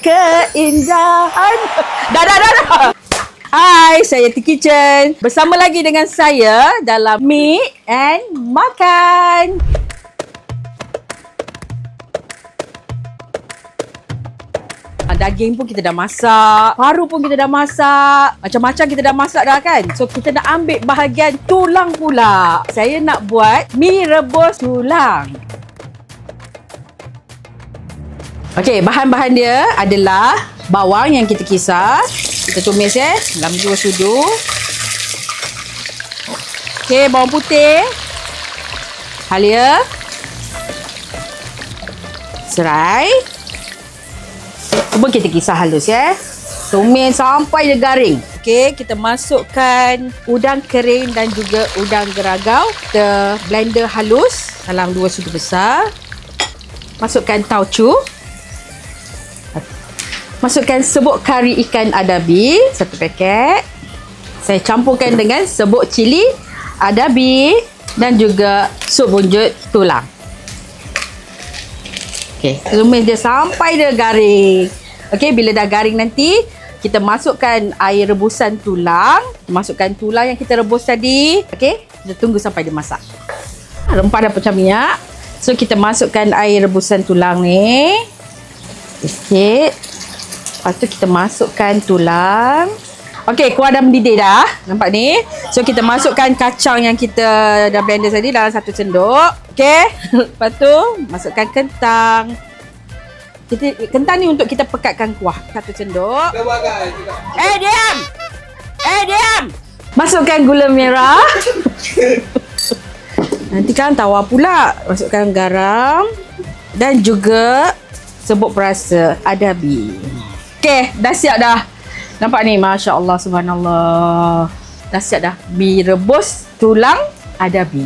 keindahan. Dah. Hai, saya T Kitchen. Bersama lagi dengan saya dalam Meet and Makan. Daging pun kita dah masak, paru pun kita dah masak, macam-macam kita dah masak dah kan. So kita nak ambil bahagian tulang pula. Saya nak buat mi rebus tulang. Okey, bahan-bahan dia adalah bawang yang kita kisar. Kita tumis dalam 2 sudu. Okey, bawang putih, halia, serai. Semua kita kisar halus Tumis sampai dia garing. Okey, kita masukkan udang kering dan juga udang geragau. Kita blender halus dalam 2 sudu besar. Masukkan tauco. Masukkan serbuk kari ikan adabi 1 paket. Saya campurkan dengan serbuk cili adabi dan juga sup bunjut tulang. Okey, tumis dia sampai dia garing. Okey, bila dah garing nanti, kita masukkan air rebusan tulang. Masukkan tulang yang kita rebus tadi. Okey, kita tunggu sampai dia masak. Rempah dah pecah minyak. So, kita masukkan air rebusan tulang ni. Sikit. Lepas tu kita masukkan tulang. Okey, kuah dah mendidih dah. Nampak ni? So, kita masukkan kacang yang kita dah blender tadi dalam 1 sendok. Okey. Lepas tu, masukkan kentang. Kentang ni untuk kita pekatkan kuah. 1 sendok. Diam! Diam! Masukkan gula merah. Nanti kan tawar pula. Masukkan garam. Dan juga serbuk perasa adabi. Okey, dah siap dah. Nampak ni, Masya Allah, Subhanallah. Dah siap dah. Mi rebus tulang adabi.